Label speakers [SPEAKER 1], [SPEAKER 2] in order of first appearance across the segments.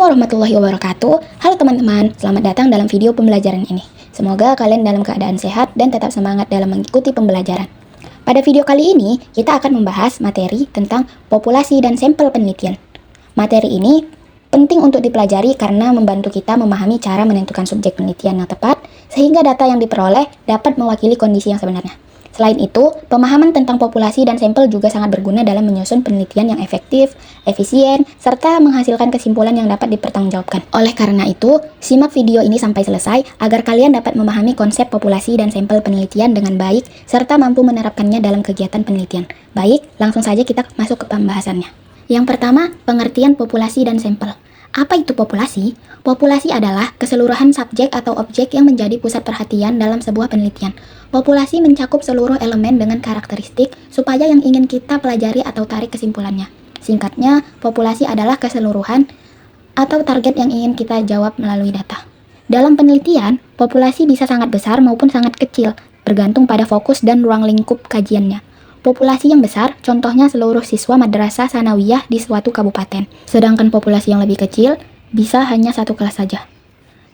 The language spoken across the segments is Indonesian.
[SPEAKER 1] Assalamualaikum warahmatullahi wabarakatuh. Halo teman-teman, selamat datang dalam video pembelajaran ini. Semoga kalian dalam keadaan sehat dan tetap semangat dalam mengikuti pembelajaran. Pada video kali ini, kita akan membahas materi tentang populasi dan sampel penelitian. Materi ini penting untuk dipelajari karena membantu kita memahami cara menentukan subjek penelitian yang tepat, sehingga data yang diperoleh dapat mewakili kondisi yang sebenarnya. Selain itu, pemahaman tentang populasi dan sampel juga sangat berguna dalam menyusun penelitian yang efektif, efisien, serta menghasilkan kesimpulan yang dapat dipertanggungjawabkan. Oleh karena itu, simak video ini sampai selesai agar kalian dapat memahami konsep populasi dan sampel penelitian dengan baik, serta mampu menerapkannya dalam kegiatan penelitian. Baik, langsung saja kita masuk ke pembahasannya. Yang pertama, pengertian populasi dan sampel. Apa itu populasi? Populasi adalah keseluruhan subjek atau objek yang menjadi pusat perhatian dalam sebuah penelitian. Populasi mencakup seluruh elemen dengan karakteristik supaya yang ingin kita pelajari atau tarik kesimpulannya. Singkatnya, populasi adalah keseluruhan atau target yang ingin kita jawab melalui data. Dalam penelitian, populasi bisa sangat besar maupun sangat kecil, bergantung pada fokus dan ruang lingkup kajiannya. Populasi yang besar, contohnya seluruh siswa madrasah sanawiyah di suatu kabupaten. Sedangkan populasi yang lebih kecil, bisa hanya satu kelas saja.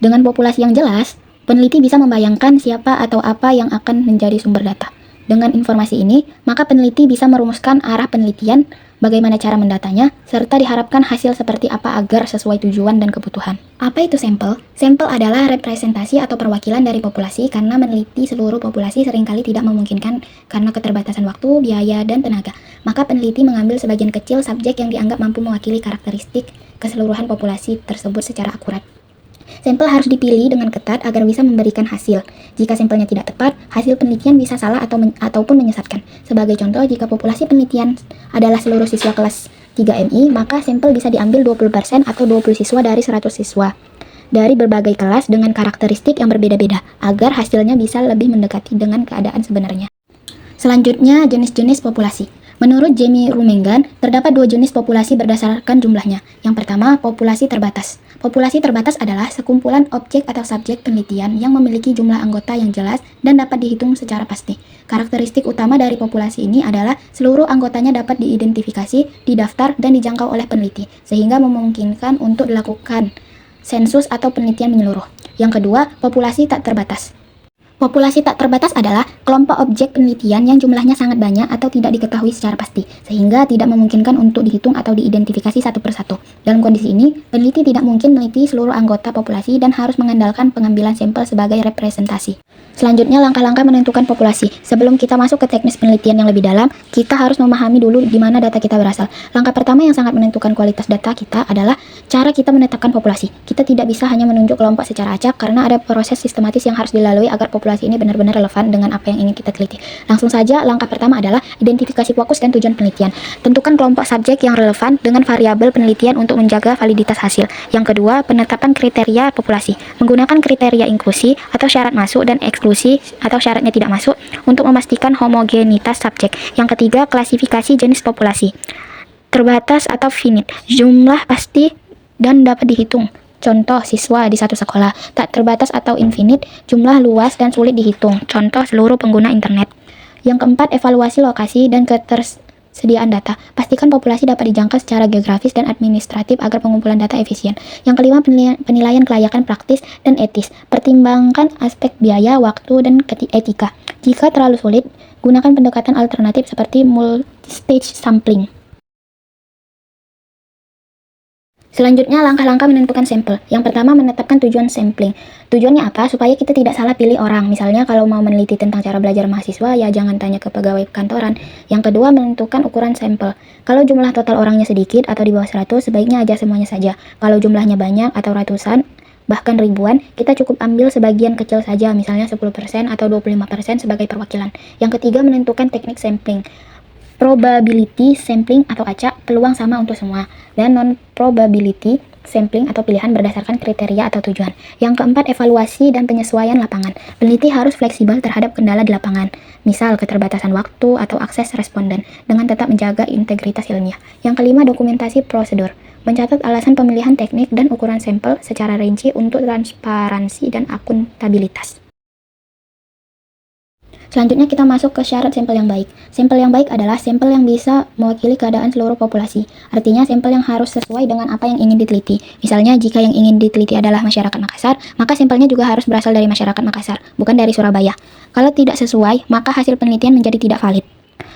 [SPEAKER 1] Dengan populasi yang jelas, peneliti bisa membayangkan siapa atau apa yang akan menjadi sumber data. Dengan informasi ini, maka peneliti bisa merumuskan arah penelitian, bagaimana cara mendatanya, serta diharapkan hasil seperti apa agar sesuai tujuan dan kebutuhan. Apa itu sampel? Sampel adalah representasi atau perwakilan dari populasi karena meneliti seluruh populasi seringkali tidak memungkinkan karena keterbatasan waktu, biaya, dan tenaga. Maka peneliti mengambil sebagian kecil subjek yang dianggap mampu mewakili karakteristik keseluruhan populasi tersebut secara akurat. Sampel harus dipilih dengan ketat agar bisa memberikan hasil. Jika sampelnya tidak tepat, hasil penelitian bisa salah ataupun menyesatkan. Sebagai contoh, jika populasi penelitian adalah seluruh siswa kelas 3 MI, maka sampel bisa diambil 20% atau 20 siswa dari 100 siswa dari berbagai kelas dengan karakteristik yang berbeda-beda, agar hasilnya bisa lebih mendekati dengan keadaan sebenarnya. Selanjutnya, jenis-jenis populasi. Menurut Jamie Rumengan, terdapat dua jenis populasi berdasarkan jumlahnya. Yang pertama, populasi terbatas. Populasi terbatas adalah sekumpulan objek atau subjek penelitian yang memiliki jumlah anggota yang jelas dan dapat dihitung secara pasti. Karakteristik utama dari populasi ini adalah seluruh anggotanya dapat diidentifikasi, didaftar, dan dijangkau oleh peneliti, sehingga memungkinkan untuk dilakukan sensus atau penelitian menyeluruh. Yang kedua, populasi tak terbatas. Populasi tak terbatas adalah kelompok objek penelitian yang jumlahnya sangat banyak atau tidak diketahui secara pasti, sehingga tidak memungkinkan untuk dihitung atau diidentifikasi satu persatu. Dalam kondisi ini, peneliti tidak mungkin meneliti seluruh anggota populasi dan harus mengandalkan pengambilan sampel sebagai representasi. Selanjutnya, langkah-langkah menentukan populasi. Sebelum kita masuk ke teknis penelitian yang lebih dalam, kita harus memahami dulu di mana data kita berasal. Langkah pertama yang sangat menentukan kualitas data kita adalah cara kita menetapkan populasi. Kita tidak bisa hanya menunjuk kelompok secara acak karena ada proses sistematis yang harus dilalui agar populasi ini benar-benar relevan dengan apa yang ingin kita teliti. Langsung saja, langkah pertama adalah identifikasi fokus dan tujuan penelitian. Tentukan kelompok subjek yang relevan dengan variabel penelitian untuk menjaga validitas hasil. Yang kedua, penetapan kriteria populasi. Menggunakan kriteria inklusi atau syarat masuk dan eksklusi atau syaratnya tidak masuk untuk memastikan homogenitas subjek. Yang ketiga, klasifikasi jenis populasi. Terbatas atau finite, jumlah pasti dan dapat dihitung. Contoh, siswa di satu sekolah. Tak terbatas atau infinite, jumlah luas dan sulit dihitung. Contoh, seluruh pengguna internet. Yang keempat, evaluasi lokasi dan ketersediaan data. Pastikan populasi dapat dijangkau secara geografis dan administratif agar pengumpulan data efisien. Yang kelima, penilaian kelayakan praktis dan etis. Pertimbangkan aspek biaya, waktu, dan etika. Jika terlalu sulit, gunakan pendekatan alternatif seperti multi-stage sampling. Selanjutnya, langkah-langkah menentukan sampel. Yang pertama, menetapkan tujuan sampling. Tujuannya apa? Supaya kita tidak salah pilih orang. Misalnya, kalau mau meneliti tentang cara belajar mahasiswa, ya jangan tanya ke pegawai kantoran. Yang kedua, menentukan ukuran sampel. Kalau jumlah total orangnya sedikit atau di bawah 100, sebaiknya aja semuanya saja. Kalau jumlahnya banyak atau ratusan, bahkan ribuan, kita cukup ambil sebagian kecil saja, misalnya 10% atau 25% sebagai perwakilan. Yang ketiga, menentukan teknik sampling. Probability sampling atau acak, peluang sama untuk semua, dan non-probability sampling atau pilihan berdasarkan kriteria atau tujuan. Yang keempat, evaluasi dan penyesuaian lapangan. Peneliti harus fleksibel terhadap kendala di lapangan, misal keterbatasan waktu atau akses responden, dengan tetap menjaga integritas ilmiah. Yang kelima, dokumentasi prosedur. Mencatat alasan pemilihan teknik dan ukuran sampel secara rinci untuk transparansi dan akuntabilitas. Selanjutnya kita masuk ke syarat sampel yang baik. Sampel yang baik adalah sampel yang bisa mewakili keadaan seluruh populasi. Artinya sampel yang harus sesuai dengan apa yang ingin diteliti. Misalnya jika yang ingin diteliti adalah masyarakat Makassar, maka sampelnya juga harus berasal dari masyarakat Makassar, bukan dari Surabaya. Kalau tidak sesuai, maka hasil penelitian menjadi tidak valid.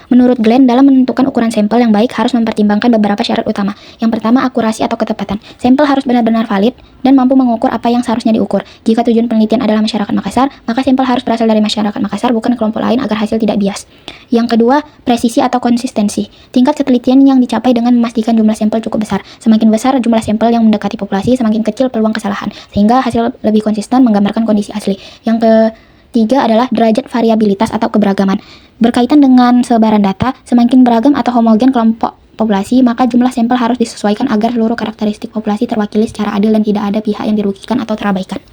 [SPEAKER 1] Menurut Glenn, dalam menentukan ukuran sampel yang baik harus mempertimbangkan beberapa syarat utama. Yang pertama, akurasi atau ketepatan. Sampel harus benar-benar valid dan mampu mengukur apa yang seharusnya diukur. Jika tujuan penelitian adalah masyarakat Makassar, maka sampel harus berasal dari masyarakat Makassar, bukan kelompok lain agar hasil tidak bias. Yang kedua, presisi atau konsistensi. Tingkat ketelitian yang dicapai dengan memastikan jumlah sampel cukup besar. Semakin besar jumlah sampel yang mendekati populasi, semakin kecil peluang kesalahan, sehingga hasil lebih konsisten menggambarkan kondisi asli. Yang ketiga adalah derajat variabilitas atau keberagaman. Berkaitan dengan sebaran data, semakin beragam atau homogen kelompok populasi, maka jumlah sampel harus disesuaikan agar seluruh karakteristik populasi terwakili secara adil dan tidak ada pihak yang dirugikan atau terabaikan.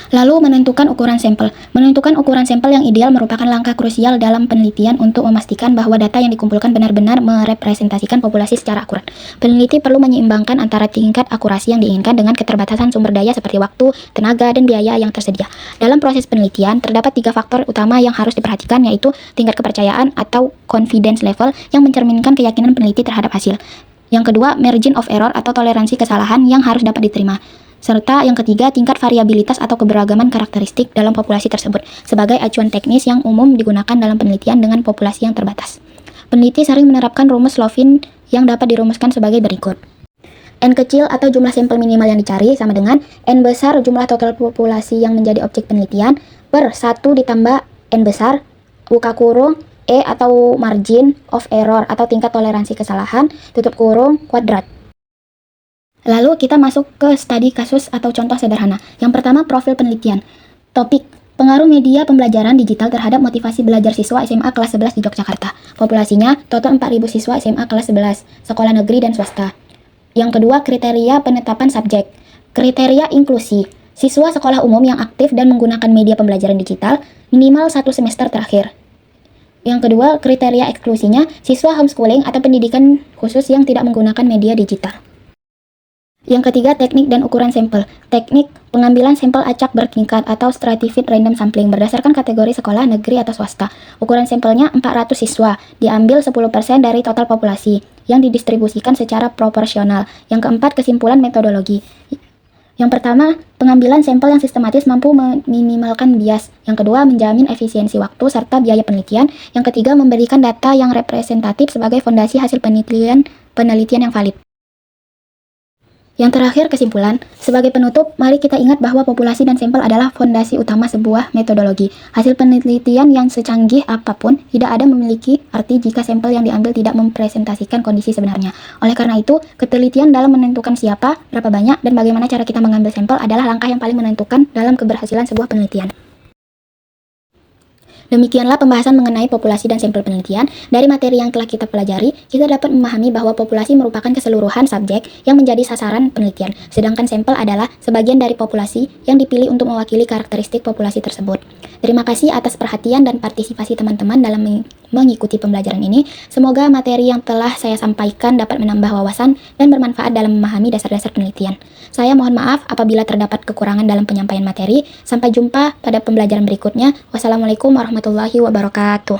[SPEAKER 1] Lalu, menentukan ukuran sampel. Menentukan ukuran sampel yang ideal merupakan langkah krusial dalam penelitian untuk memastikan bahwa data yang dikumpulkan benar-benar merepresentasikan populasi secara akurat. Peneliti perlu menyeimbangkan antara tingkat akurasi yang diinginkan dengan keterbatasan sumber daya seperti waktu, tenaga, dan biaya yang tersedia. Dalam proses penelitian, terdapat 3 faktor utama yang harus diperhatikan, yaitu tingkat kepercayaan atau confidence level yang mencerminkan keyakinan peneliti terhadap hasil. Yang kedua, margin of error atau toleransi kesalahan yang harus dapat diterima. Serta yang ketiga, tingkat variabilitas atau keberagaman karakteristik dalam populasi tersebut sebagai acuan teknis yang umum digunakan dalam penelitian dengan populasi yang terbatas. Peneliti sering menerapkan rumus Slovin yang dapat dirumuskan sebagai berikut. N kecil atau jumlah sampel minimal yang dicari sama dengan N besar jumlah total populasi yang menjadi objek penelitian per 1 ditambah N besar buka kurung E atau margin of error atau tingkat toleransi kesalahan tutup kurung kuadrat. Lalu kita masuk ke studi kasus atau contoh sederhana. Yang pertama, profil penelitian. Topik, pengaruh media pembelajaran digital terhadap motivasi belajar siswa SMA kelas 11 di Yogyakarta. Populasinya, total 4.000 siswa SMA kelas 11, sekolah negeri dan swasta. Yang kedua, kriteria penetapan subjek. Kriteria inklusi, siswa sekolah umum yang aktif dan menggunakan media pembelajaran digital, minimal 1 semester terakhir. Yang kedua, kriteria eksklusinya, siswa homeschooling atau pendidikan khusus yang tidak menggunakan media digital. Yang ketiga, teknik dan ukuran sampel. Teknik, pengambilan sampel acak bertingkat atau stratified random sampling berdasarkan kategori sekolah negeri atau swasta. Ukuran sampelnya 400 siswa, diambil 10% dari total populasi, yang didistribusikan secara proporsional. Yang keempat, kesimpulan metodologi. Yang pertama, pengambilan sampel yang sistematis mampu meminimalkan bias. Yang kedua, menjamin efisiensi waktu serta biaya penelitian. Yang ketiga, memberikan data yang representatif sebagai fondasi hasil penelitian yang valid. Yang terakhir, kesimpulan. Sebagai penutup, mari kita ingat bahwa populasi dan sampel adalah fondasi utama sebuah metodologi. Hasil penelitian yang secanggih apapun tidak ada memiliki arti jika sampel yang diambil tidak mempresentasikan kondisi sebenarnya. Oleh karena itu, ketelitian dalam menentukan siapa, berapa banyak, dan bagaimana cara kita mengambil sampel adalah langkah yang paling menentukan dalam keberhasilan sebuah penelitian. Demikianlah pembahasan mengenai populasi dan sampel penelitian. Dari materi yang telah kita pelajari, kita dapat memahami bahwa populasi merupakan keseluruhan subjek yang menjadi sasaran penelitian, sedangkan sampel adalah sebagian dari populasi yang dipilih untuk mewakili karakteristik populasi tersebut. Terima kasih atas perhatian dan partisipasi teman-teman dalam mengikuti pembelajaran ini. Semoga materi yang telah saya sampaikan dapat menambah wawasan dan bermanfaat dalam memahami dasar-dasar penelitian. Saya mohon maaf apabila terdapat kekurangan dalam penyampaian materi. Sampai jumpa pada pembelajaran berikutnya. Wassalamualaikum warahmatullahi wabarakatuh.